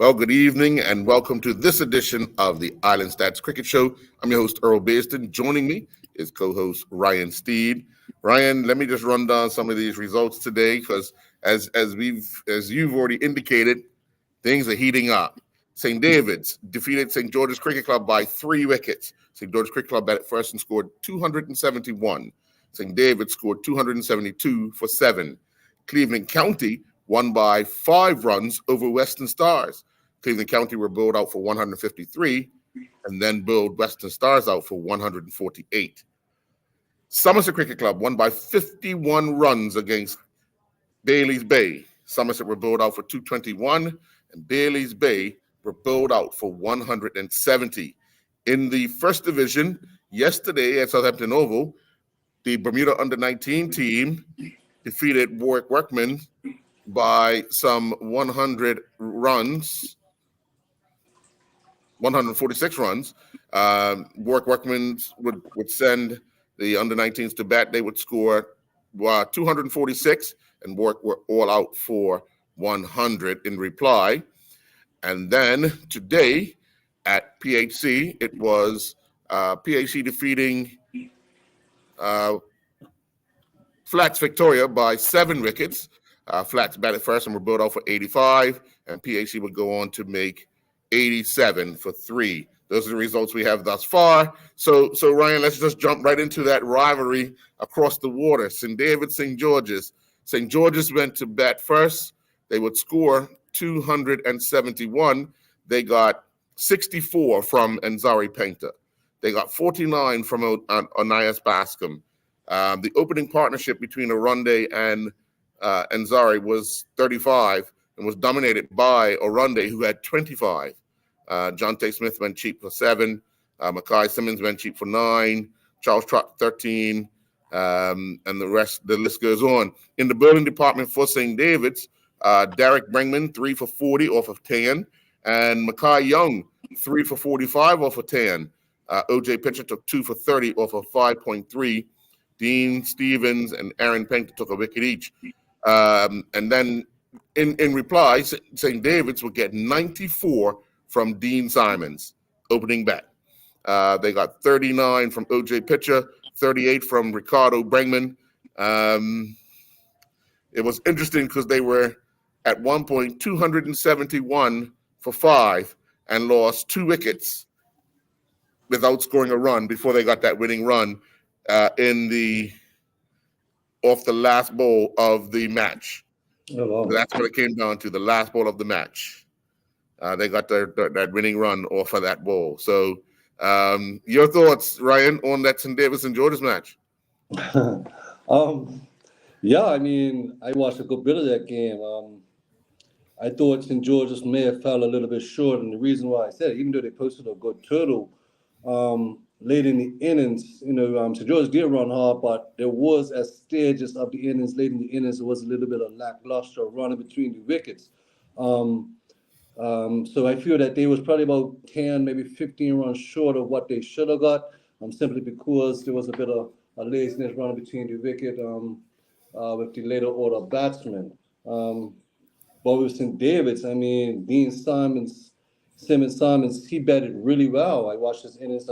Well, good evening and welcome to this edition of the Islandstats Cricket Show. I'm your host, Earl Baisden. Joining me is co-host Ryan Steed. Ryan, let me just run down some of these results today because as you've already indicated, things are heating up. St. David's defeated St. George's Cricket Club by 3 wickets. St. George's Cricket Club batted first and scored 271. St. David's scored 272 for 7. Cleveland County won by 5 runs over Western Stars. Cleveland County were bowled out for 153 and then bowled Western Stars out for 148. Somerset Cricket Club won by 51 runs against Bailey's Bay. Somerset were bowled out for 221 and Bailey's Bay were bowled out for 170. In the first division, yesterday at Southampton Oval, the Bermuda Under-19 team defeated Warwick Workmen by some 100 runs, 146 runs. Warwick Workmen would send the Under-19s to bat. They would score 246, and Warwick were all out for 100 in reply. And then today at PHC, it was PHC defeating Flats Victoria by 7 wickets. Flats batted first and were bowled out for 85, and PHC would go on to make 87 for 3. Those are the results we have thus far. So Ryan, let's just jump right into that rivalry across the water. St. David's, St. George's. St. George's went to bat first. They would score 271. They got 64 from Enzari Painter. They got 49 from Onias Bascom. The opening partnership between Orunde and Enzari was 35 and was dominated by Orunde, who had 25. John Tay Smith went cheap for 7. Mackay Simmons went cheap for 9. Charles Trott 13. And the list goes on. In the bowling department for St. David's, Derek Bringman 3 for 40 off of 10, and Mackay Young 3 for 45 off of 10. OJ Pitcher took 2 for 30 off of 5.3. Dean Stevens and Aaron Painter took a wicket each. And then in reply, St. David's would get 94 from Dean Simons, opening bat. They got 39 from OJ Pitcher, 38 from Ricardo Bregman. It was interesting because they were at one point 271 for 5 and lost 2 wickets without scoring a run before they got that winning run off the last ball of the match. Oh, wow. So that's what it came down to, the last ball of the match. They got that winning run off of that ball. So your thoughts, Ryan, on that St. Davis and George's match? Yeah, I mean, I watched a good bit of that game. I thought St. George's may have fell a little bit short, and the reason why I said it, even though they posted a good total, late in the innings, St. George did run hard, but there was at stages of the innings, late in the innings, there was a little bit of lackluster running between the wickets. So I feel that they was probably about 10, maybe 15 runs short of what they should have got, simply because there was a bit of a laziness running between the wicket with the later order batsmen. But with St. David's, I mean, Dean Simons, he batted really well. I watched his innings.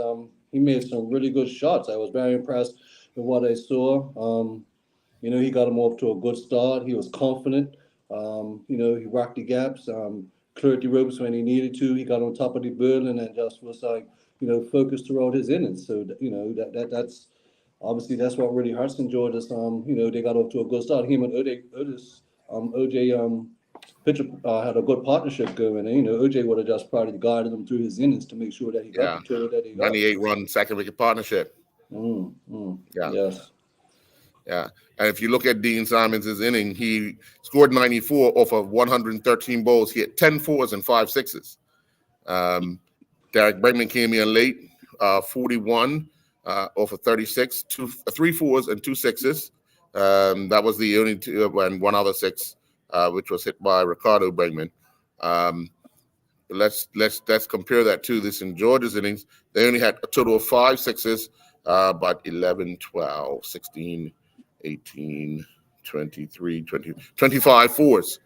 He made some really good shots. I was very impressed with what I saw. He got him off to a good start. He was confident. He rocked the gaps, cleared the ropes when he needed to. He got on top of the burden and just was focused throughout his innings. So, that's obviously that's what really hurt St. George's. They got off to a good start. Him and OJ Pitcher had a good partnership going, and OJ would have just probably guided him through his innings to make sure that he got the total that he got. 98-run second wicket partnership. Yes. Yeah, and if you look at Dean Simons' inning, he scored 94 off of 113 balls. He had 10 fours and 5 sixes. Derek Bregman came in late, 41 off of 36, 3 fours and 2 sixes. That was the only 2 and 1 other 6. Which was hit by Ricardo Bregman. Let's compare that to the St. George's innings. They only had a total of 5 sixes, but 11, 12, 16, 18, 23, 20, 25 fours.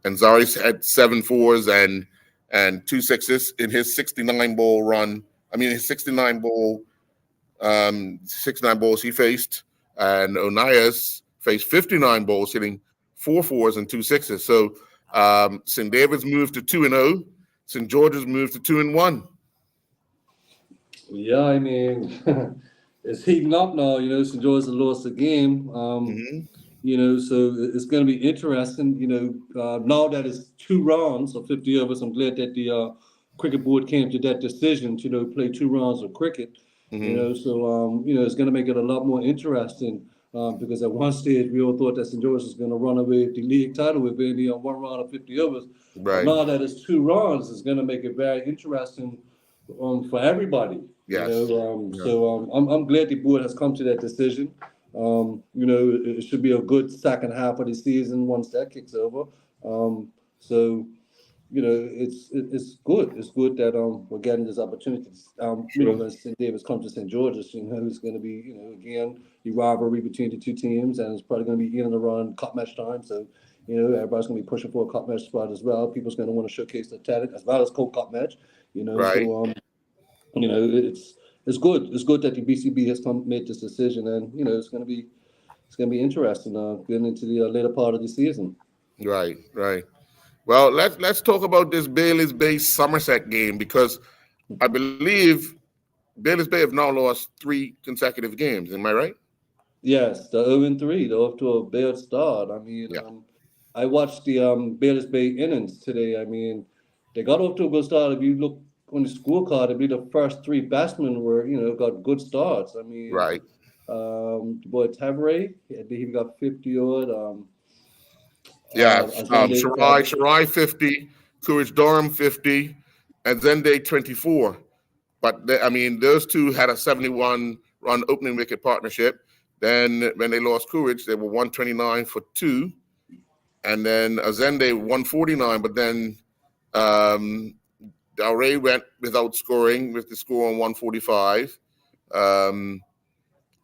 and Zari's had 7 4s and 2 6s in his 69 bowl run. I mean, his 69 bowls he faced, and Onias faced 59 bowls, hitting 4 4s and 2 6s. So St. David's moved to 2-0. St. George's moved to 2-1. Yeah, I mean, it's heating up now. St. George has lost the game. Hmm. So it's going to be interesting. Now that it's 2 rounds of 50 overs, I'm glad that the cricket board came to that decision to play 2 rounds of cricket. Hmm. It's going to make it a lot more interesting. Because at one stage we all thought that St. George was going to run away with the league title with only 1 round of 50 overs. But Right. now that it's 2 rounds, it's going to make it very interesting for everybody. Yes. Yeah. So I'm glad the board has come to that decision. It should be a good second half of the season once that kicks over. So it's good. It's good that we're getting this opportunity. Sure. When St. David's comes to St. George's, it's going to be again the rivalry between the two teams, and it's probably going to be in and around cup match time. So everybody's going to be pushing for a cup match spot as well. People's going to want to showcase their talent as well as cup match. Right. So it's good. It's good that the BCB has made this decision, and it's going to be interesting getting into the later part of the season. Right. Right. Well, let's talk about this Bailey's Bay Somerset game, because I believe Bailey's Bay have now lost 3 consecutive games. Am I right? Yes, the 0-3. They're off to a bad start. I mean, Yeah. I watched the Bayless Bay innings today. I mean, they got off to a good start. If you look on the scorecard, I believe the first 3 batsmen got good starts. I mean, Right. the boy Tavare, he got 50 odd. Yeah. Azande got Shirai 50, Courage Durham 50, and Zende 24. But I mean, those two had a 71-run opening wicket partnership. Then when they lost Courage, they were 129 for 2, and then Azende 149. But then Dalray went without scoring with the score on 145. Um,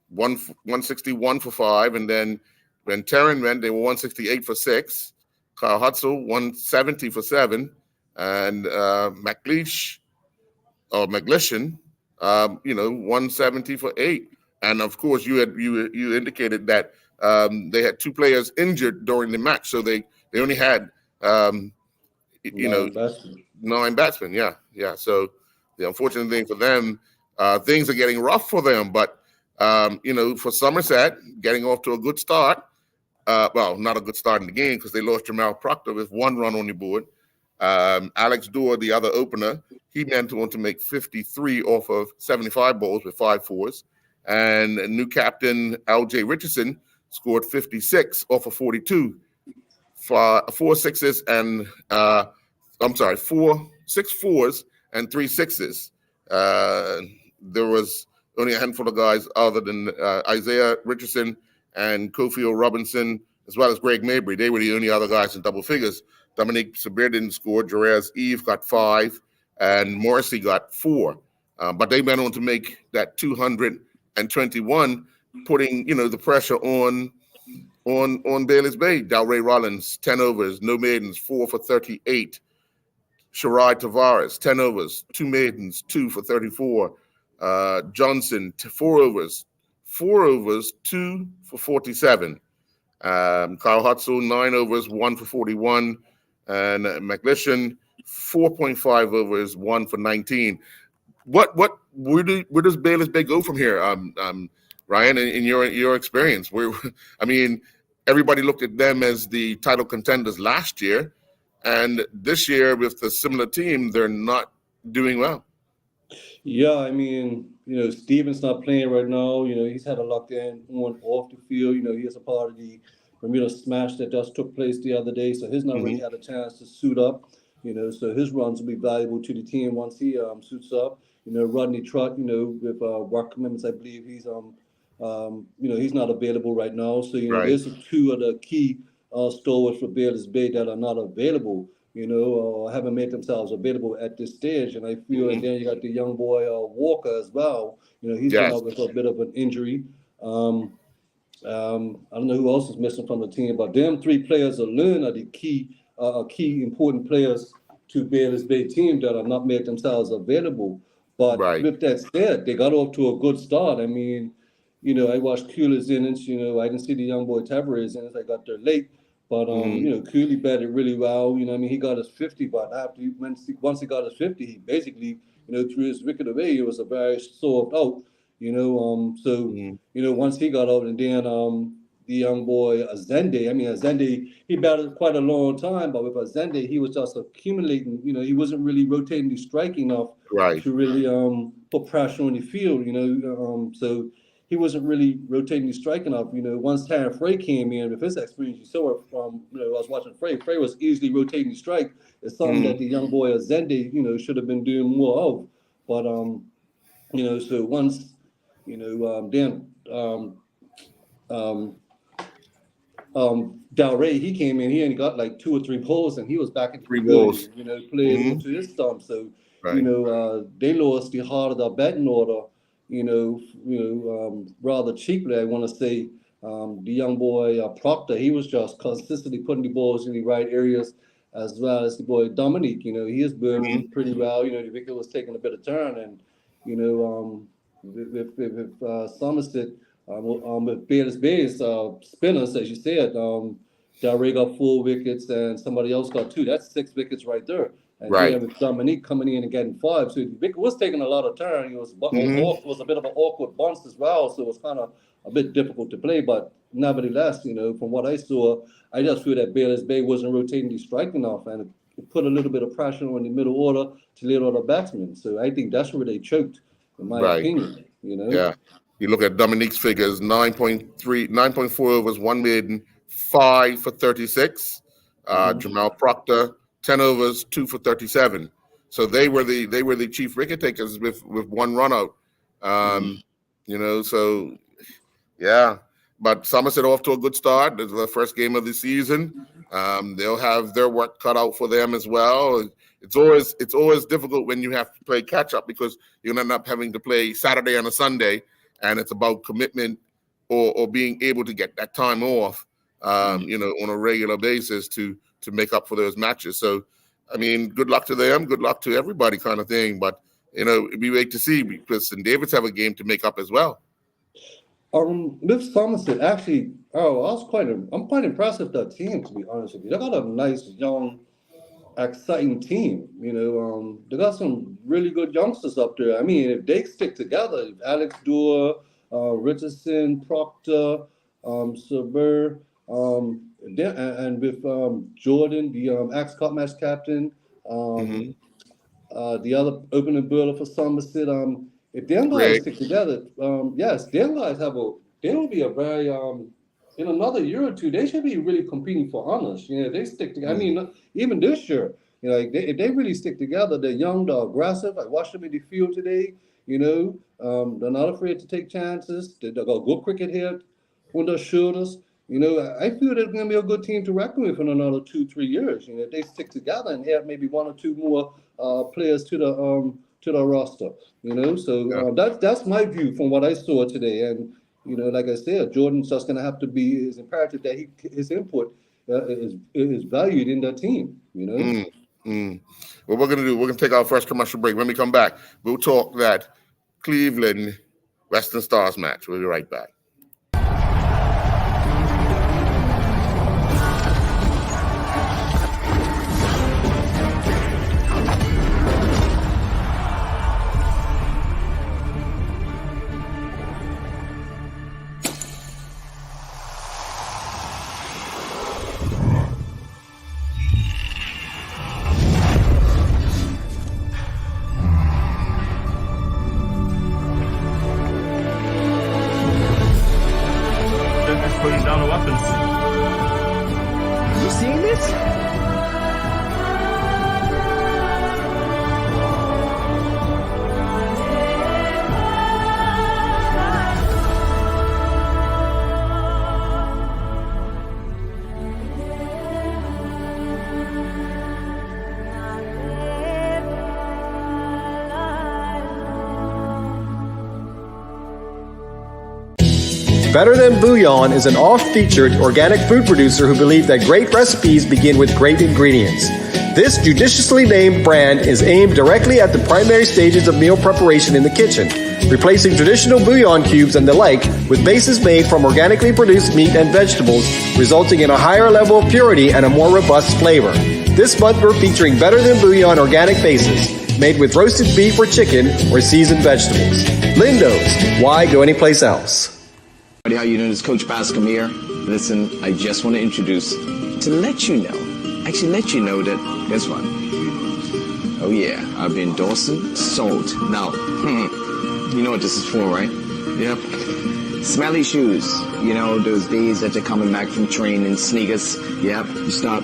161 for 5, and then when Terran went, they were 168 for 6. Kyle Hutzel 170 for 7, and McGlishan, 170 for 8. And of course, you indicated that they had 2 players injured during the match, so they only had um, you know 9 batsmen. 9 batsmen. Yeah, yeah. So the unfortunate thing for them, things are getting rough for them. But for Somerset, getting off to a good start. Well, not a good start in the game because they lost Jamal Proctor with 1 run on the board. Alex Dorr, the other opener, he went on to make 53 off of 75 balls with 5 4s. And new captain L.J. Richardson scored 56 off of 42, 4 6s and I'm sorry, 6 4s and 3 6s. There was only a handful of guys other than Isaiah Richardson and Kofi Robinson, as well as Greg Mabry. They were the only other guys in double figures. Dominique Sabir didn't score. Jerez Eve got 5, and Morrissey got 4. But they went on to make that 221, putting the pressure on Bailey's Bay. Dalray Rollins 10 overs, no maidens, 4 for 38. Shirai Tavares 10 overs, 2 maidens, 2 for 34. Johnson 4 overs, 2 for 47. Kyle Hutzel 9 overs, 1 for 41, and McGlishan 4.5 overs, 1 for 19. Where does Bayless Bay go from here? Ryan, in your experience, I mean, everybody looked at them as the title contenders last year, and this year with a similar team, they're not doing well. Yeah, I mean, Steven's not playing right now. He's had a lockdown on off the field. He is a part of the Bermuda Smash that just took place the other day, so he's not really Mm-hmm. had a chance to suit up. So his runs will be valuable to the team once he suits up. Rodney Trott, with work commitments, I believe he's not available right now. So Right. there's 2 of the key stalwarts for Bayless Bay that are not available. Or haven't made themselves available at this stage. And I feel, and Mm-hmm. then you got the young boy Walker as well. He's been Yes. out with a bit of an injury. I don't know who else is missing from the team, but them 3 players alone are the key key important players to Baylor's Bay team that are not made themselves available. But Right. with that said, they got off to a good start. I mean, I watched Cooley's innings. I didn't see the young boy Tavares innings. I got there late. But Cooley batted really well. He got his 50, but once he got his 50, he basically, threw his wicket away. It was a very soft out. Once he got out, and then the young boy Azende, he batted quite a long time, but with Azende, he was just accumulating. He wasn't really rotating the strike enough Right. to really put pressure on the field. So he wasn't really rotating the strike enough. Once Taryn Frey came in with his experience, you saw it from, I was watching Frey. Frey was easily rotating the strike. It's something that the young boy Azende, should have been doing more of. But, so once, Dalray, he came in, he only got like 2 or 3 balls, and he was back into 3 the balls. playing into his stump. So, Right. they lost the heart of their batting order, rather cheaply, I want to say. The young boy Proctor, he was just consistently putting the balls in the right areas, as well as the boy Dominique. He is burning pretty well. The wicket was taking a bit of turn, and with Somerset, with Baylor's Bay's spinners, as you said, Dalray got 4 wickets and somebody else got 2. That's 6 wickets right there. And Right. then with Dominique coming in and getting 5, so the wicket was taking a lot of turn. It was a bit of an awkward bounce as well, so it was kind of a bit difficult to play. But nevertheless, from what I saw, I just feel that Baylor's Bay wasn't rotating the strike enough, and it put a little bit of pressure on the middle order to late order batsmen. So I think that's where they choked, in my opinion. Yeah. You look at Dominique's figures: 9.4 overs, 1 maiden, 5 for 36. Jamal Proctor, 10 overs, 2 for 37. So they were the chief wicket takers with 1 run out. So yeah. But Somerset off to a good start. This is the first game of the season. They'll have their work cut out for them as well. It's always difficult when you have to play catch up, because you'll end up having to play Saturday and a Sunday, and it's about commitment or being able to get that time off, on a regular basis to make up for those matches. So, I mean, good luck to them, good luck to everybody, kind of thing. But we wait to see, because St. David's have a game to make up as well. With Somerset, actually, I'm quite impressed with that team, to be honest with you. They got a nice, young, exciting team. They got some really good youngsters up there. I mean, if they stick together, if Alex Dewar, Richardson, Proctor, Saber, and with Jordan, the ex-Cup match captain, the other opening bowler for Somerset, if them guys stick together, yes, them guys they'll be a very, in another year or two, they should be really competing for honors. They stick together. I mean, even this year, if they really stick together, they're young, they're aggressive. I watched them in the field today. They're not afraid to take chances. They got good cricket here on their shoulders. I feel they're going to be a good team to reckon with in another 2-3 years. If they stick together and add maybe 1 or 2 more players to the roster. That's my view from what I saw today. And like I said, Jordan's just going to have to be. It's imperative that his input is valued in that team. What we're going to do, we're going to take our first commercial break. When we come back, we'll talk that Cleveland Western Stars match. We'll be right back. Better Than Bouillon is an oft-featured organic food producer who believe that great recipes begin with great ingredients. This judiciously named brand is aimed directly at the primary stages of meal preparation in the kitchen, replacing traditional bouillon cubes and the like with bases made from organically produced meat and vegetables, resulting in a higher level of purity and a more robust flavor. This month we're featuring Better Than Bouillon organic bases, made with roasted beef or chicken or seasoned vegetables. Lindo's, why go anyplace else? How you doing? It's Coach Bascom here. Listen, I just want to let you know that, guess what? Oh yeah, I've been endorsing salt. Now, you know what this is for, right? Yep. Smelly shoes. You know, those days that you're coming back from training, sneakers. Yep, you stop.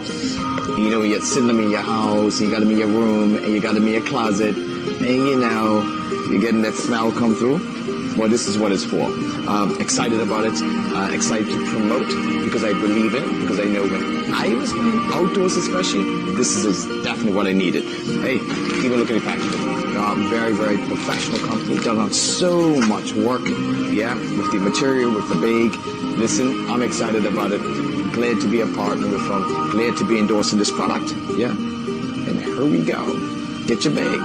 You know, you're sitting them in your house, you got them in your room, and you got them in your closet, and you know, you're getting that smell come through. Well, this is what it's for. Excited about it, excited to promote, because I believe in it, because I know when I was playing outdoors especially, this is definitely what I needed. Hey, even look at the packaging. Very, very professional company, done on so much work, yeah, with the material, with the bag. Listen, I'm excited about it. Glad to be a partner with them. Glad to be endorsing this product, yeah. And here we go. Get your bag.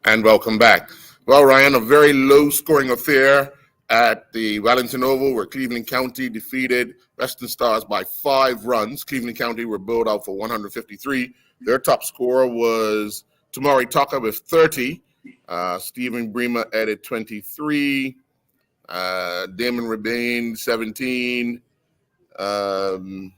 And welcome back. Well, Ryan, a very low-scoring affair at the Wellington Oval where Cleveland County defeated Western Stars by 5 runs. Cleveland County were bowled out for 153. Their top scorer was Tamari Tucker with 30. Stephen Bremer added 23. Damon Rebane, 17. And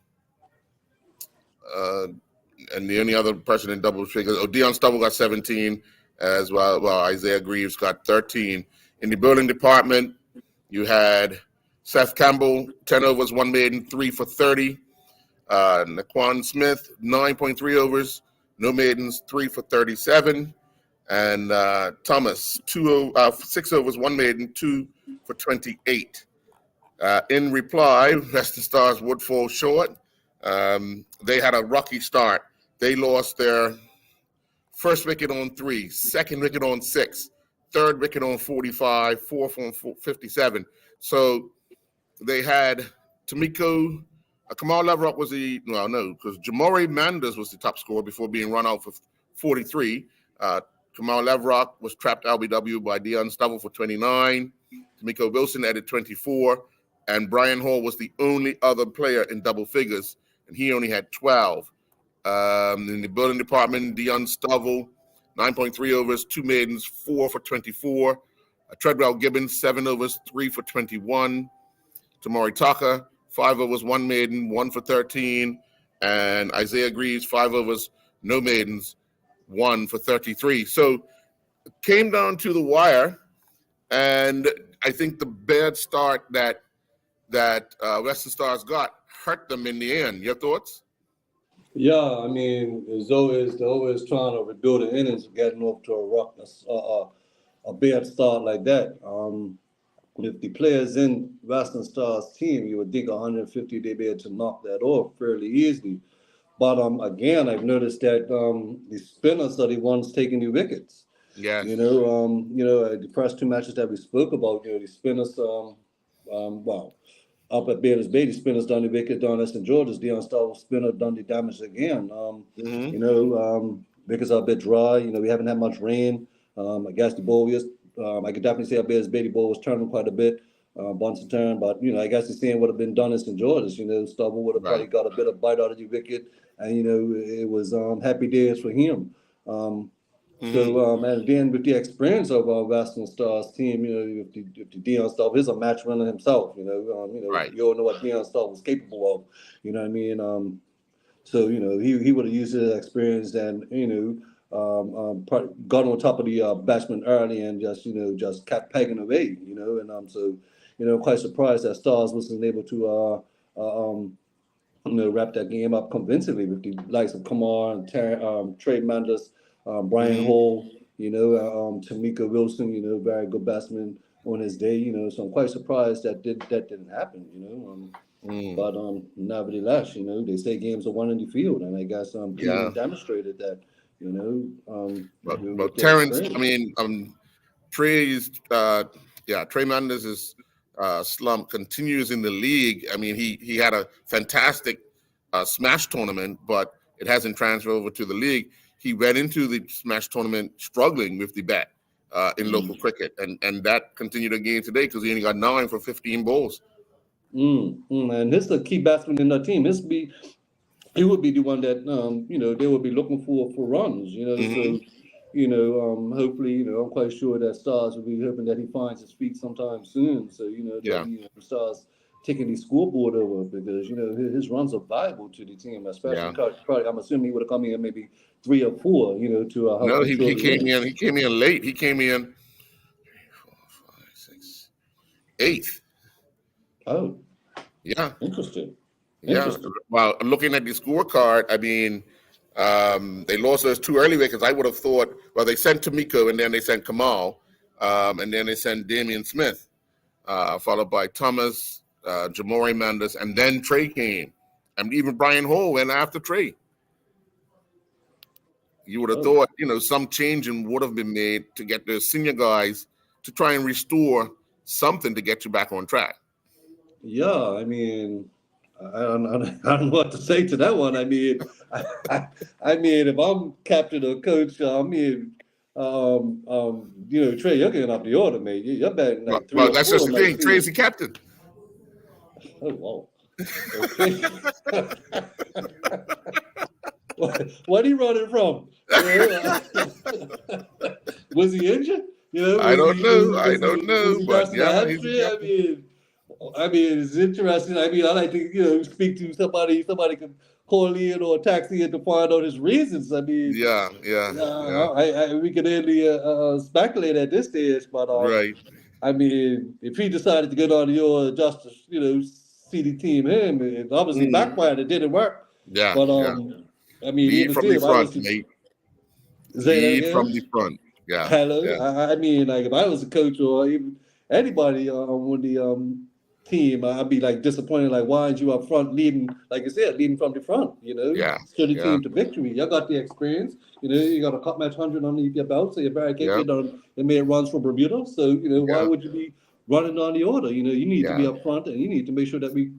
the only other person in double figures, Deion Stubble got 17 as well. Well, Isaiah Greaves got 13. In the bowling department, you had Seth Campbell, 10 overs, 1 maiden, 3 for 30. Naquan Smith, 9.3 overs, no maidens, 3 for 37. And Thomas, 6 overs, 1 maiden, 2 for 28. In reply, Western Stars would fall short. They had a rocky start. They lost their first wicket on 3, second wicket on 6, third wicket on 45, fourth on 57. So they had Kamal Leverock was because Jamori Manders was the top scorer before being run out for 43. Kamal Leverock was trapped LBW by Deion Stubble for 29. Tamiko Wilson added 24. And Brian Hall was the only other player in double figures, and he only had 12. In the bowling department, Deion Stubble, 9.3 overs, 2 maidens, 4 for 24. Treadwell Gibbons, 7 overs, 3 for 21. Tamari Tucker, 5 overs, 1 maiden, 1 for 13. And Isaiah Greaves, 5 overs, no maidens, 1 for 33. So it came down to the wire, and I think the bad start that Western Stars got hurt them in the end. Your thoughts? Yeah, I mean, they're always trying to rebuild the innings, getting off to a bad start like that. If the players in Western Stars team, you would think 150, they'd be able to knock that off fairly easily. But again, I've noticed that the spinners are the ones taking the wickets. Yes. The first 2 matches that we spoke about, the spinners, up at Baylor's Bay, the spinners done the wicket down at St. George's. Deion Stubble spinner done the damage again. Wickets are a bit dry. We haven't had much rain. I guess the ball is. I could definitely say up Baylor's Bay, the ball was turning quite a bit, bunch of turn. But I guess the same would have been done at St. George's. Stubble would have probably got a bit of bite out of the wicket, and it was happy days for him. So, and then with the experience of our Western Stars team, if the Deion Stubble is a match winner himself, you all know what Deion Stubble was capable of, you know what I mean? So, he would have used his experience and, got on top of the batsman early and just kept pegging away, and quite surprised that Stars wasn't able to, wrap that game up convincingly with the likes of Kamar and Trey Manders, Brian Hall, Tamika Wilson, very good batsman on his day, so I'm quite surprised that didn't happen, But nevertheless, they say games are won in the field, and I guess Cleveland demonstrated that, But Terrence, I mean, Trey's, Trey Manders' slump continues in the league. I mean, he had a fantastic Smash tournament, but it hasn't transferred over to the league. He went into the Smash tournament struggling with the bat in local cricket, and that continued again today because he only got 9 for 15 balls. And this is a key batsman in the team. He would be the one that they would be looking for runs. So hopefully, I'm quite sure that Stars will be hoping that he finds his feet sometime soon. So that he starts taking the scoreboard over because his runs are valuable to the team, especially probably. I'm assuming he would have come in maybe 3 or 4. To help. No, he came in. He came in late. He came in 3, 4, 5, 6, 8th. Oh, yeah, interesting. Yeah. Well, looking at the scorecard, I mean, they lost those 2 early wickets. I would have thought, well, they sent Tamiko and then they sent Kamal, and then they sent Damian Smith, followed by Thomas, Jamori Manders, and then Trey came. And even Brian Hall went after Trey. You would have thought, some changing would have been made to get the senior guys to try and restore something to get you back on track. Yeah, I mean, I don't know what to say to that one. I mean, I mean, if I'm captain or coach, Trey, you're getting up the order, mate. You're batting like 3 or 4. That's just the thing. Trey's the captain. Oh, wow. Okay. What he running from? Was he injured? I don't know. But yeah, he's the captain. I mean, it's interesting. I mean, I like to, speak to somebody. Somebody can call in or text in to find out his reasons. I mean, we can only speculate at this stage, but right. I mean, if he decided to get on your just see the team him, it obviously backfired. It didn't work. Yeah, but I mean, lead from the front, mate. Lead from the front. Yeah. Hello. Yeah. I mean, like if I was a coach or even anybody on the team, I'd be like disappointed. Like, why aren't you up front leading? Like I said, leading from the front. Steer the team to victory. You got the experience. You got a cup match 100 underneath your belt, so you're very capable. They made runs from Bermuda, so why would you be running on the order? You need to be up front, and you need to make sure that the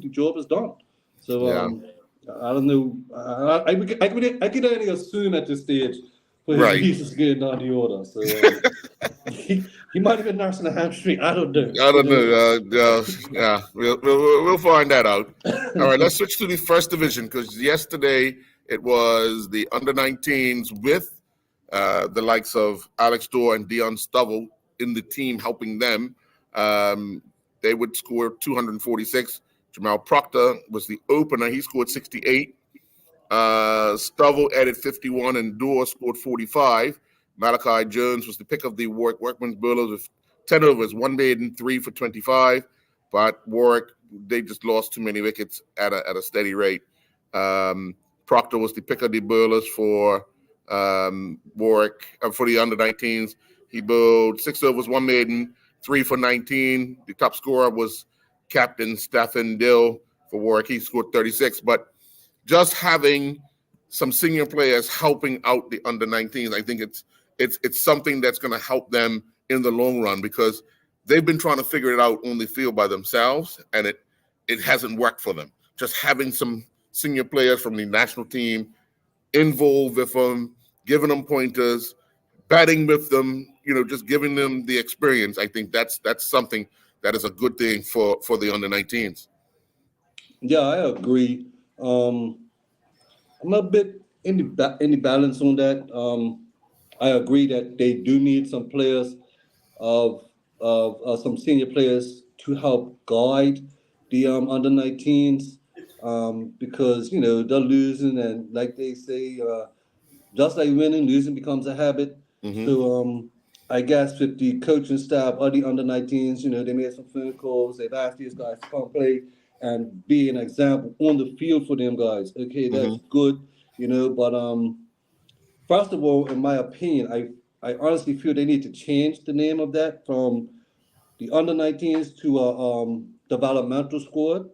job is done. So I don't know. I can only assume at this stage. He's just getting on the order, so he might have been nursing a hamstring. I don't know. Yeah, we'll find that out. All right, let's switch to the first division because yesterday it was the under-19s with the likes of Alex Dorr and Dion Stovall in the team helping them. They would score 246. Jamal Proctor was the opener. He scored 68. Stovall added 51 and Dorr scored 45. Malachi Jones was the pick of the Warwick Workmen's Bowlers with 10 overs, 1 maiden, 3 for 25. But Warwick, they just lost too many wickets at a steady rate. Proctor was the pick of the bowlers for Warwick, for the under-19s. He bowled 6 overs, 1 maiden, 3 for 19. The top scorer was Captain Stephen Dill for Warwick. He scored 36. But just having some senior players helping out the under-19s, I think it's something that's going to help them in the long run because they've been trying to figure it out on the field by themselves, and it hasn't worked for them. Just having some senior players from the national team involved with them, giving them pointers, batting with them, just giving them the experience. I think that's something that is a good thing for the under-19s. Yeah, I agree. I'm a bit in the balance on that. I agree that they do need some players of some senior players to help guide the under-19s because they're losing, and like they say, just like winning, losing becomes a habit. Mm-hmm. So I guess with the coaching staff of the under-19s, they made some phone calls. They've asked these guys to come play and be an example on the field for them guys. Okay, that's good, but first of all, in my opinion, I honestly feel they need to change the name of that from the under-19s to a developmental squad.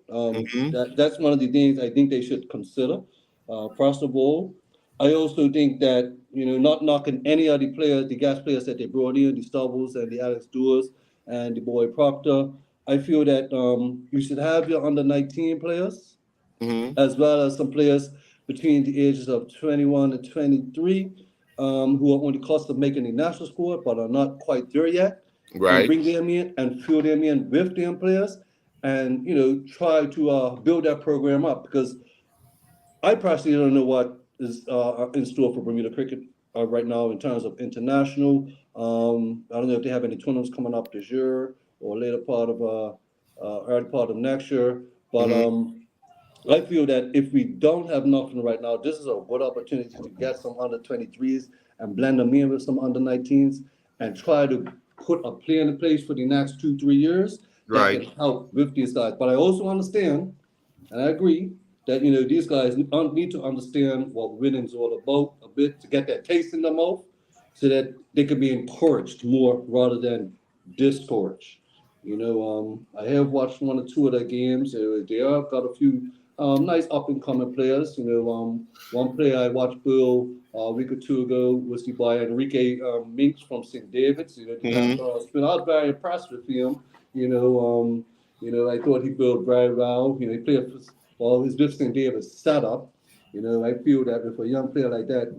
That's one of the things I think they should consider. First of all, I also think that, not knocking any of the players, the gas players that they brought in, the Stubbles and the Alex Dewars and the boy Proctor. I feel that you should have your under 19 players Hmm. as well as some players between the ages of 21 and 23 who are on the cusp of making the national squad but are not quite there yet. And Right. bring them in and fill them in with them players and, try to build that program up because I personally don't know what is in store for Bermuda cricket right now in terms of international. I don't know if they have any tournaments coming up this year or later part of early part of next year. But Hmm. I feel that if we don't have nothing right now, this is a good opportunity to get some under 23s and blend them in with some under 19s and try to put a plan in place for the next 2, 3 years that can Right. help with these guys. But I also understand and I agree that these guys need to understand what winning's all about a bit to get that taste in their mouth, so that they can be encouraged more rather than discouraged. I have watched one or two of their games. They have got a few nice up and coming players. One player I watched Bill a week or two ago was the boy Enrique Minks from St. David's. The left Hmm. spin. I was very impressed with him. You know, I thought he built very well. He played well. His St. David's setup. I feel that if a young player like that,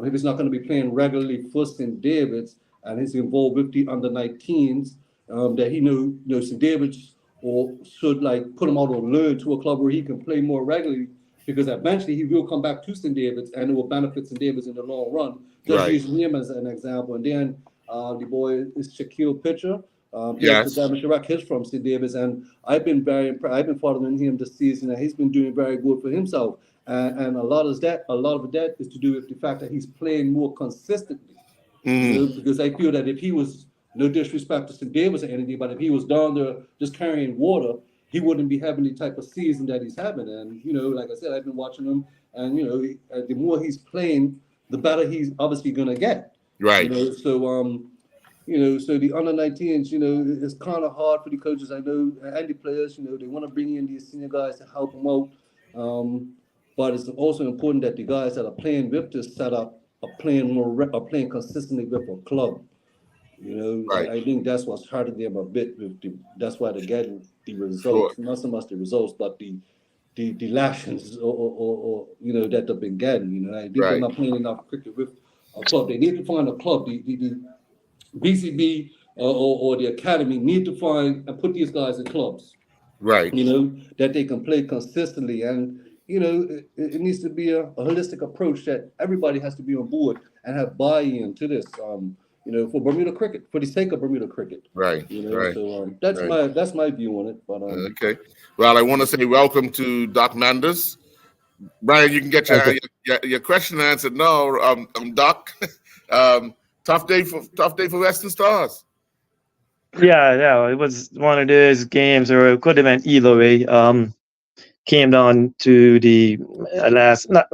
if he's not going to be playing regularly for St. David's and he's involved with the under 19s, that he St. David's or should like put him out on loan to a club where he can play more regularly because eventually he will come back to St. David's and it will benefit St. David's in the long run. Just Right. using him as an example. And then the boy is Shaquille Pitcher. Playing for Yes. Devon Chirac, he's from St. David's, and I've been very impressed. I've been following him this season, and he's been doing very good for himself. And a lot of that is to do with the fact that he's playing more consistently. Hmm. Because I feel that if he was, no disrespect to St. Davis or anything, but if he was down there just carrying water, he wouldn't be having the type of season that he's having. And like I said, I've been watching him, and the more he's playing, the better he's obviously gonna get. Right. So the under 19s, it's kind of hard for the coaches. I know, and the players, they want to bring in these senior guys to help them out. But it's also important that the guys that are playing with this setup are are playing consistently with a club. Right. I think that's what's hurting them a bit. That's why they're getting the Sure. results, not so much the results, but the lashings or that they've been getting. I think they're Right. not playing enough cricket with a club. They need to find a club. The BCB or the academy need to find and put these guys in clubs, Right. that they can play consistently. And, it needs to be a holistic approach that everybody has to be on board and have buy-in to this, for Bermuda cricket, for the sake of Bermuda cricket. Right. Right. So that's Right. my view on it. But Okay. Well, I want to say welcome to Doc Manders. Brian, you can get your question answered. No, Doc. Tough day for Western Stars. Yeah, it was one of those games where it could have been either way. Came down to the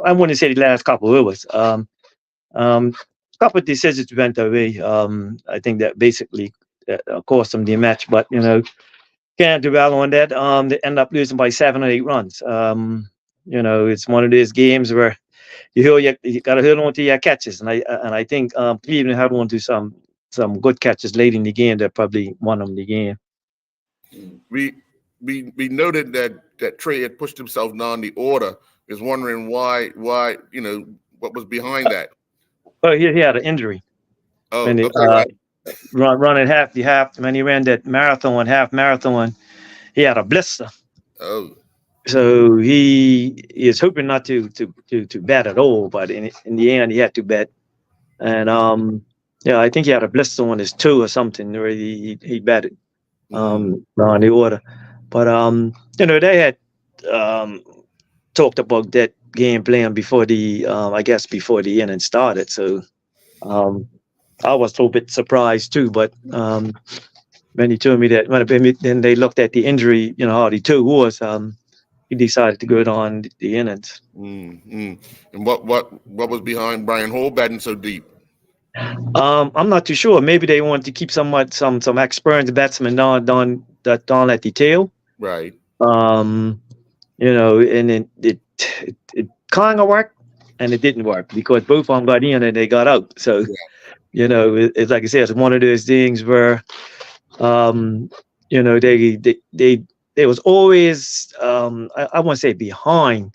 I wouldn't say the last couple of overs. Couple of decisions went away. I think that basically cost them the match, but can't dwell on that. They end up losing by 7 or 8 runs. It's one of those games where you got to hold on to your catches, and I think Cleveland held on to some good catches late in the game that probably won them the game. We noted that Trey had pushed himself down the order. Is wondering why what was behind that. Well, he had an injury. Oh, When okay. running half when he ran that half marathon, he had a blister. Oh. So he is hoping not to bet at all, but in the end he had to bet. And I think he had a blister on his toe or something where he betted on the order. But they had talked about that game plan before the inning started. So I was a little bit surprised too, but when he told me that then they looked at the injury, how the toe was, he decided to go on the innings. Mm-hmm. And what was behind Brian Hall batting so deep? I'm not too sure. Maybe they wanted to keep some experienced batsmen down at the tail. Right. And it kind of worked. and it didn't work because both of them got in and they got out. So, it's like I said, it's one of those things where, they was always, I won't say behind,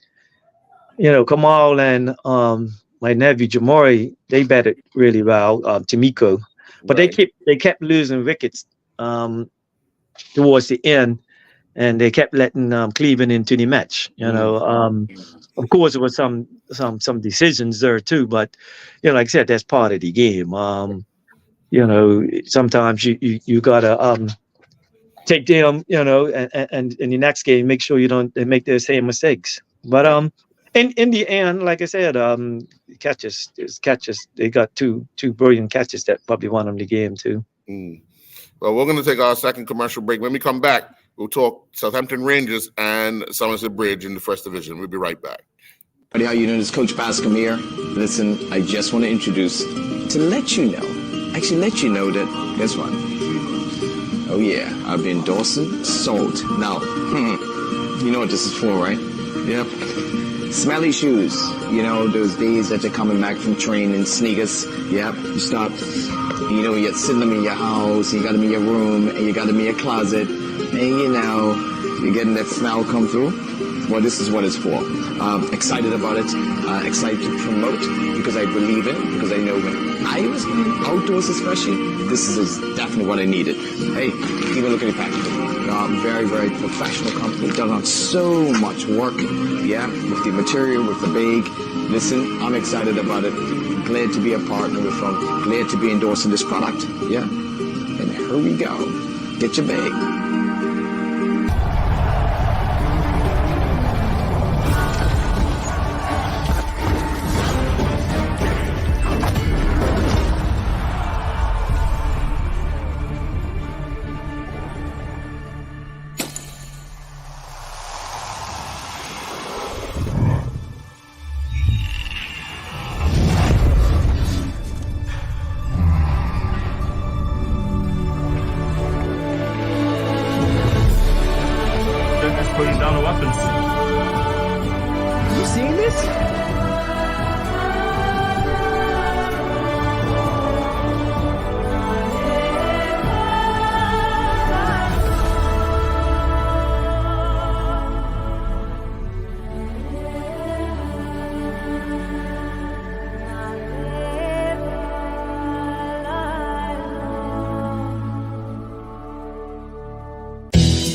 Kamal and my nephew Jamori, they batted really well, Tamiko, but Right. they kept losing wickets towards the end, and they kept letting Cleveland into the match. Of course, there was some decisions there too, but like I said, that's part of the game. Sometimes you gotta take them, and in the next game, make sure you don't make the same mistakes. But in the end, like I said, catches. They got two brilliant catches that probably won them the game too. Well, we're going to take our second commercial break. When we come back, we'll talk Southampton Rangers and Somerset Bridge in the first division. We'll be right back. How you doing? It's Coach Bascom here. Listen, I just want to introduce, to let you know that, guess what? Oh yeah, I've been endorsing Salt. Now, you know what this is for, right? Yep. Smelly shoes. Those days that you're coming back from training, sneakers. Yep, you stop. You're sitting them in your house, you got them in your room, and you got them in your closet, and you're getting that smell come through. Well, this is what it's for. Excited about it, excited to promote, because I believe in it, because I know when I was playing outdoors especially, this is definitely what I needed. Hey, even look at the packaging. Very, very professional company, done on so much work, with the material, with the bag. Listen, I'm excited about it. Glad to be a partner with them. Glad to be endorsing this product. Yeah. And here we go. Get your bag. Putting down the weapons. You seeing this?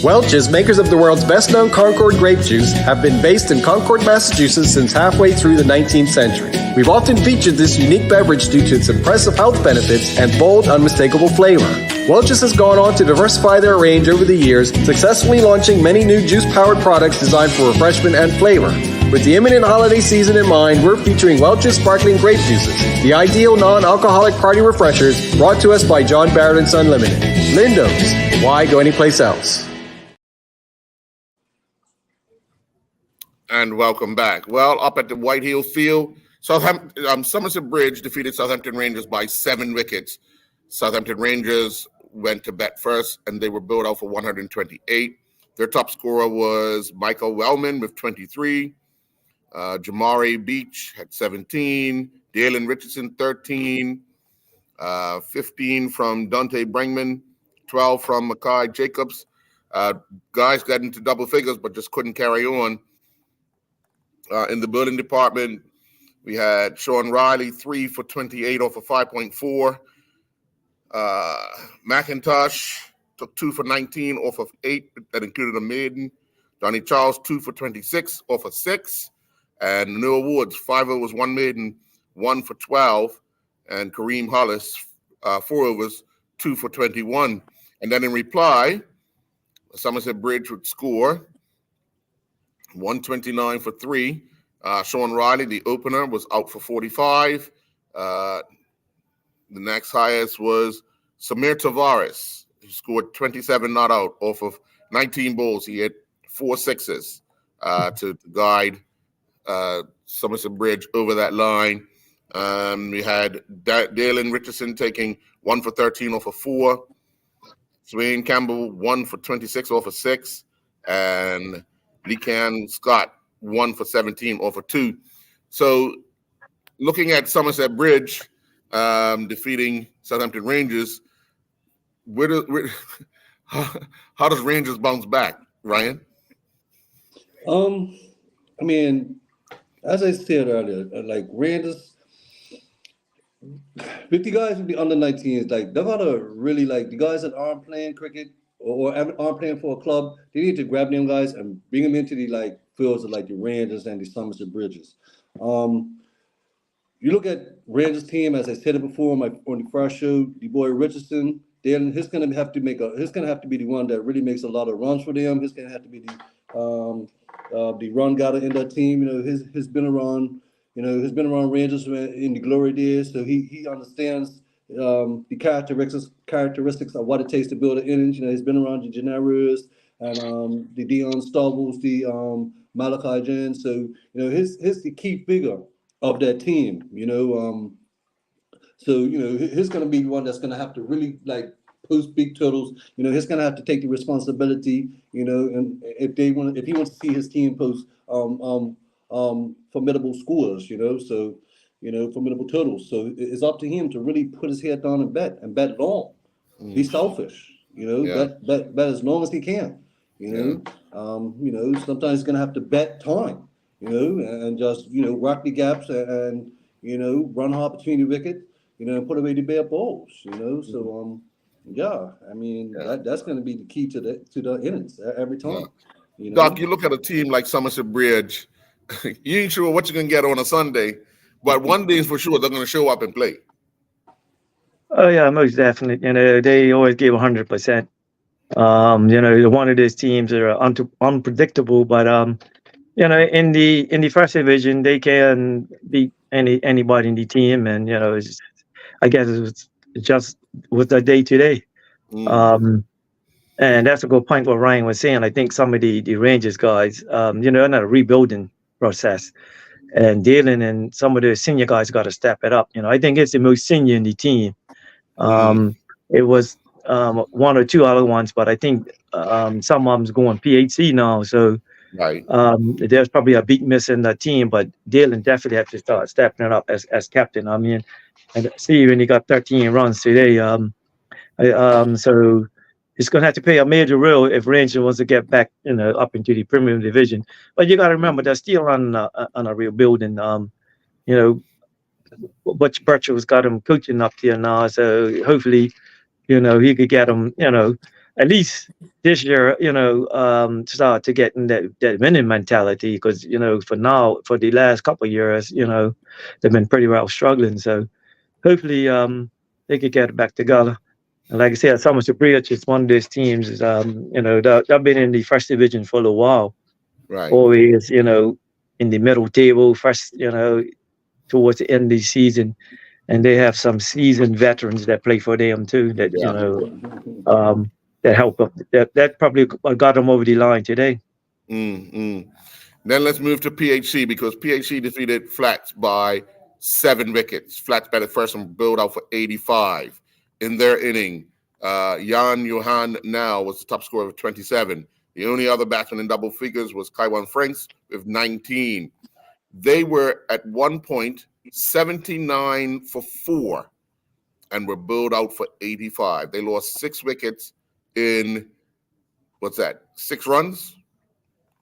Welch's, makers of the world's best-known Concord grape juice, have been based in Concord, Massachusetts since halfway through the 19th century. We've often featured this unique beverage due to its impressive health benefits and bold, unmistakable flavor. Welch's has gone on to diversify their range over the years, successfully launching many new juice-powered products designed for refreshment and flavor. With the imminent holiday season in mind, we're featuring Welch's Sparkling Grape Juices, the ideal non-alcoholic party refreshers brought to us by John Barrett and Son Limited. Lindo's, why go anyplace else? And welcome back. Well, up at the White Hill Field, Somerset Bridge defeated Southampton Rangers by 7 wickets. Southampton Rangers went to bat first, and they were billed out for 128. Their top scorer was Michael Wellman with 23. Jamari Beach had 17. Dalen Richardson, 13. 15 from Dante Brengman. 12 from Mackay Jacobs. Guys got into double figures, but just couldn't carry on. In the building department, we had Sean Riley, 3 for 28 off of 5.4. McIntosh took 2 for 19 off of 8. That included a maiden. Donnie Charles, 2 for 26 off of 6. And Noah Woods, 5 overs, 1 maiden, 1 for 12. And Kareem Hollis, 4 overs, 2 for 21. And then in reply, Somerset Bridge would score 129 for 3. Sean Riley, the opener, was out for 45. The next highest was Samir Tavares, who scored 27 not out off of 19 balls. He had 4 sixes to guide Somerset Bridge over that line. We had Dalen Richardson taking 1 for 13 off of 4. Swain Campbell, 1 for 26 off of 6. And Lecan Scott, 1 for 17 off of 2. So looking at Somerset Bridge defeating Southampton Rangers, how does Rangers bounce back, Ryan? I mean, as I said earlier, like Rangers, with the guys with the under 19s, like they gotta really like the guys that aren't playing cricket or aren't playing for a club. They need to grab them guys and bring them into the like fields of like the Rangers and the Somerset Bridges. You look at Rangers team, as I said it before on the first show, the boy Richardson. Then he's gonna have to be the one that really makes a lot of runs for them. He's gonna have to be the run getter in that team. You know, he's been around. You know, he's been around Rangers in the glory days, so he understands the characteristics of what it takes to build an innings. You know, he's been around the Gennaros and the Dion Stobbles, the Malachi Jens. So you know, he's the key figure of that team. You know, so you know he's going to be one that's going to have to really like post big totals. You know, he's going to have to take the responsibility. You know, and if he wants to see his team post formidable scores, you know, so you know formidable totals. So it's up to him to really put his head down and bet long. Be selfish, you know, bet as long as he can. You know, sometimes he's going to have to bet time. You know, and just you know rock the gaps and you know run hard between the wicket. You know, and put away the bare balls. You know, so I mean that's going to be the key to the innings every time. Yeah. You know? Doc, you look at a team like Somerset Bridge, you ain't sure what you're going to get on a Sunday, but one thing's for sure, they're going to show up and play. Oh yeah, most definitely. You know, they always give 100%. You know, one of these teams are unpredictable, but you know, in the first division, they can beat anybody in the team, and you know, I guess it's just with the day to day. And that's a good point what Ryan was saying. I think some of the Rangers guys, you know, in a rebuilding process, and Dylan and some of the senior guys got to step it up. You know, I think it's the most senior in the team. It was one or two other ones, but I think some of them's going PhD now. So Right. There's probably a beat missing the team, but Dylan definitely have to start stepping it up as captain. I mean, and Steven, he got 13 runs today. So it's going to have to play a major role if Rangers wants to get back, you know, up into the Premier Division. But you got to remember they're still on a rebuilding. You know, Butch Burchell's got him coaching up here now, so hopefully, you know, he could get him, you know, at least this year, you know, start to get in that winning mentality. Because you know, for the last couple of years, you know, they've been pretty well struggling. So hopefully, they could get it back together. And like I said, Somerset Bridge is one of those teams. You know, they've been in the first division for a while. Right. Always, you know, in the middle table, first, you know, towards the end of the season, and they have some seasoned veterans that play for them too. That you know, that help up. That probably got them over the line today. Then let's move to PHC because PHC defeated Flats by 7 wickets. Flats batted first and bowled out for 85. In their inning, Jan Johan Now was the top scorer with 27. The only other batsman in double figures was Kaiwan Franks with 19. They were at one point 79 for 4 and were bowled out for 85. They lost 6 wickets in, 6 runs?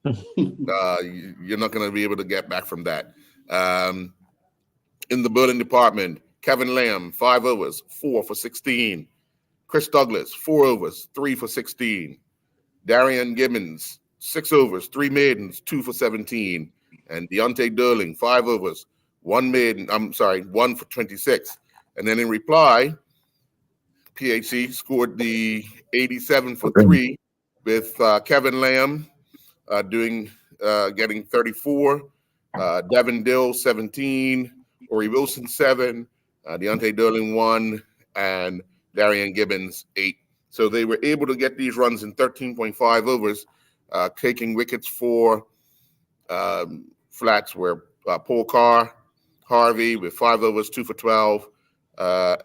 You're not going to be able to get back from that. In the bowling department, Kevin Lamb, 5 overs, 4 for 16. Chris Douglas, 4 overs, 3 for 16. Darian Gibbons, 6 overs, 3 maidens, 2 for 17. And Deontay Durling, 5 overs, 1 for 26. And then in reply, PHC scored the 87 for 3 with Kevin Lamb getting 34, Devin Dill 17, Ori Wilson 7, Deontay Durling 1, and Darian Gibbons 8. So they were able to get these runs in 13.5 overs, taking wickets for Flats were Paul Carr, Harvey with 5 overs, 2 for 12,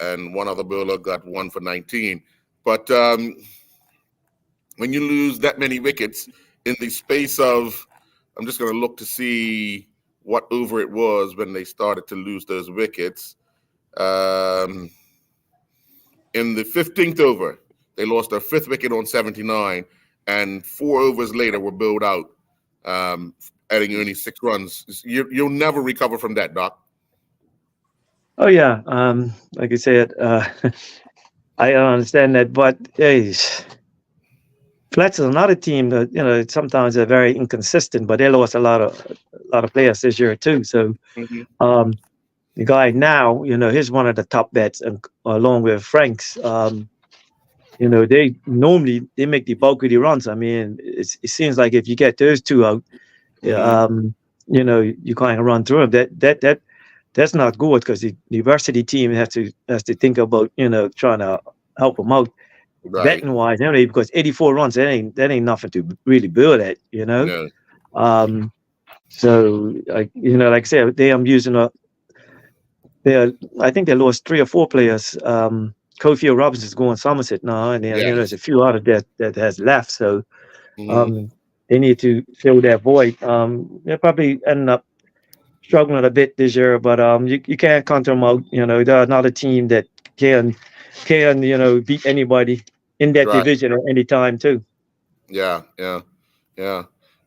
and one other bowler got 1 for 19. But when you lose that many wickets in the space of, I'm just going to look to see what over it was when they started to lose those wickets. In the 15th over, they lost their 5th wicket on 79, and 4 overs later were bowled out, adding only 6 runs. You'll never recover from that, Doc. Oh yeah, like I said, I don't understand that, but hey, Flats is another team that sometimes they're very inconsistent, but they lost a lot of players this year too. So the guy now, he's one of the top bets, and along with Franks. They normally make the bulk of the runs. I mean, it seems like if you get those 2 out, you kind of run through them. That's not good, because the varsity team has to think about trying to help them out, Right. betting wise, because 84 runs, that ain't nothing to really build at, No. So like I said, I'm using I think they lost 3 or 4 players. Cofield Robinson's going Somerset now, and then there's a few others that has left. So they need to fill that void. They're probably ending up struggling a bit this year, but you can't count them out. They're another team that can beat anybody in that division at any time too. Yeah.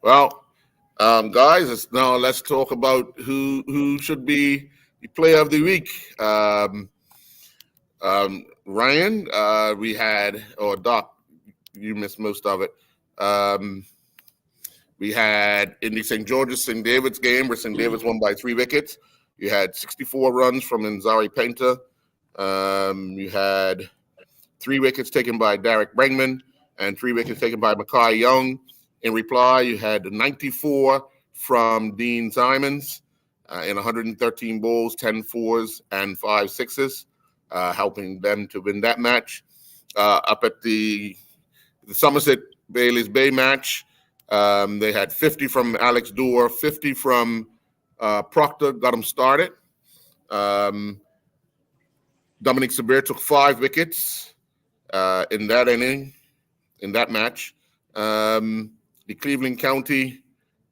Well, guys, now let's talk about who should be the player of the week. Ryan, we had, or Doc, you missed most of it. We had in the St. George's St. David's game, where St. David's won by 3 wickets. You had 64 runs from Nzari Painter. You had 3 wickets taken by Derek Bregman and 3 wickets taken by Mackay Young. In reply, you had 94 from Dean Simons in 113 balls, 10 fours and 5 sixes, helping them to win that match. Up at the Somerset Bailey's Bay match, they had 50 from Alex Dorr, 50 from Proctor, got them started. Dominic Sabir took 5 wickets in that inning, in that match. The Cleveland County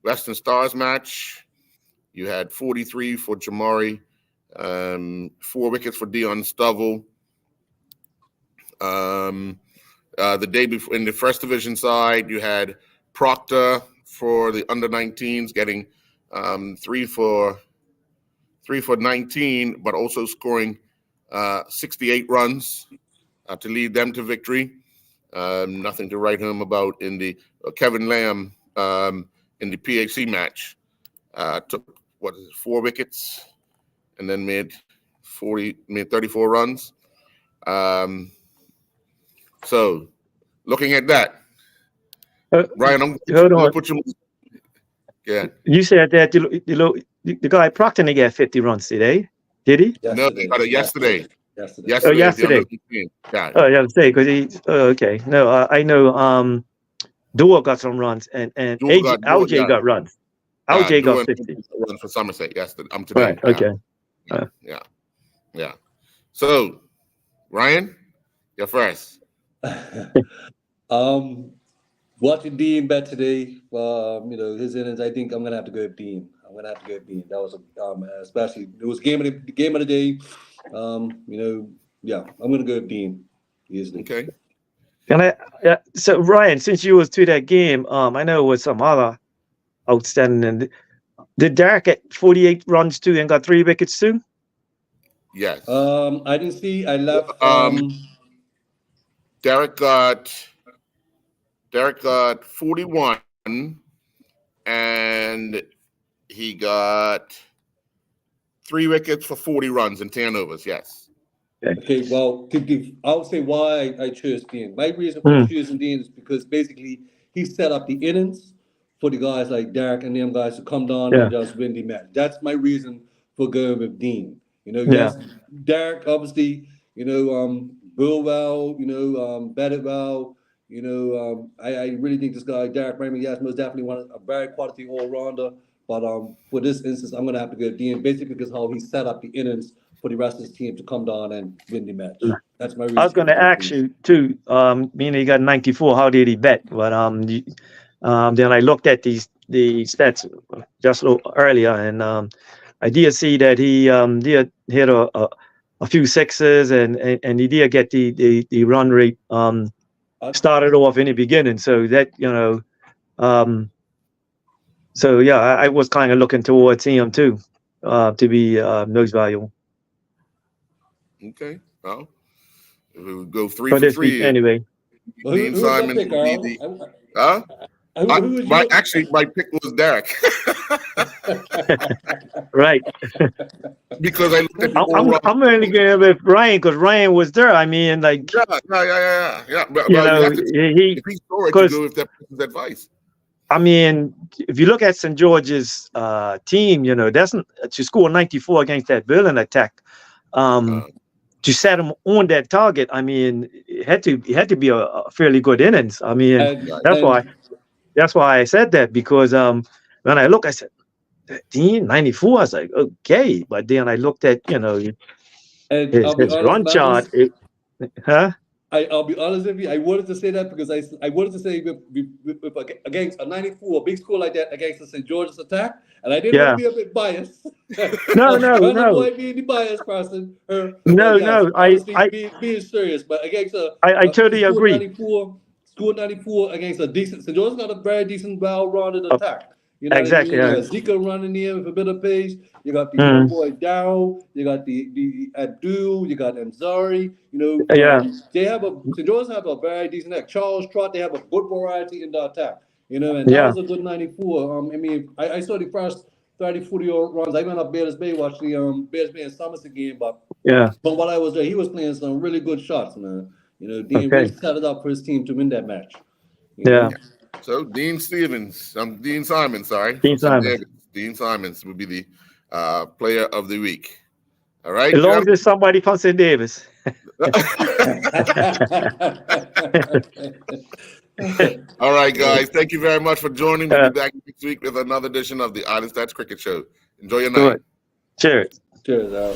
Western Stars match, you had 43 for Jamari, 4 wickets for Dion Stovall. The day before, in the first division side, you had Proctor for the under 19s getting 3 for 19, but also scoring 68 runs to lead them to victory. Nothing to write home about in the Kevin Lamb in the PHC match. Took 4 wickets and then made 34 runs. So looking at that, Ryan, I'm gonna put you. Yeah. You said that the guy Proctor didn't get 50 runs today, did he? No, they got it yesterday. Yesterday. Oh, yesterday. Yeah. Oh, yesterday, because he. Oh, okay. No, I know. Dua got some runs, and LJ got runs. LJ got 50 runs for Somerset yesterday. Today. Right. Okay. Yeah. So, Ryan, you're first. Watching Dean bet today, his innings, I think I'm gonna have to go with Dean. That was especially it was game of the day. I'm gonna go with Dean. Easily. Okay. So Ryan, since you was to that game, I know it was some other outstanding. Did Derek get 48 runs too and got 3 wickets too? Yes. I didn't see. I left. Derek got 41, and he got 3 wickets for 40 runs and 10 overs. Yes. Okay. Well, I'll say why I chose Dean. My reason for choosing Dean is because basically he set up the innings for the guys like Derek and them guys to come down and just win the match. That's my reason for going with Dean. Yes, Derek obviously, built well, batted well. I really think this guy, Derek Raymond, yes, most definitely a very quality all-rounder. But for this instance, I'm going to have to go with Dean, basically because how he set up the innings for the rest of his team to come down and win the match. That's my reason. I was going to ask you too. Meaning he got 94. How did he bet? But then I looked at these the stats just earlier, and I did see that he did hit a few sixes, and he did get the run rate started off in the beginning. So that so yeah, I was kind of looking towards him too to be most valuable. Well, if we would go 3 for for this 3 week anyway. Dean Who was Simon your pick, would be Earl? huh? Who was your... Actually, my pick was Derek. Right. Because I looked at the overall. I'm only going with Ryan because Ryan was there. I mean, like, Yeah. But, you well, know, you have to, he if he scored, you because go with that person's advice. I mean, if you look at St. George's team, that's to score 94 against that Berlin attack. To set him on that target, I mean, it had to be a fairly good innings. I mean, that's why I said that, because when I look, I said, Dean 94. I was like, okay, but then I looked at his run chart. I'll be honest with you. I wanted to say that because I wanted to say with against a 94, a big score like that against the St. George's attack, and I didn't want to be a bit biased. No. Trying to avoid being the biased person. Being serious, but against I totally agree. 94 against a decent St. George's got a very decent, well-rounded attack. You know exactly. what I mean? You got Zika running in with a bit of pace. You got the young boy Dow. You got the Abdul. You got Mzari. They have St. George's have a very decent attack. Charles Trott. They have a good variety in the attack. And that was a good 94. I mean, I saw the first 30, 40 runs. I went up Bears Bay, watched the Bears Bay and Somerset game, but while I was there, he was playing some really good shots, man. Dean really set it up for his team to win that match. So Dean Stevens, Dean Simon, sorry. Dean Simon. Dean Simons would be the player of the week. All right. As long as it's somebody from St. Davis. All right, guys. Thank you very much for joining. We'll be back next week with another edition of the Islandstats Cricket Show. Enjoy your night. Cheers. Cheers, Al.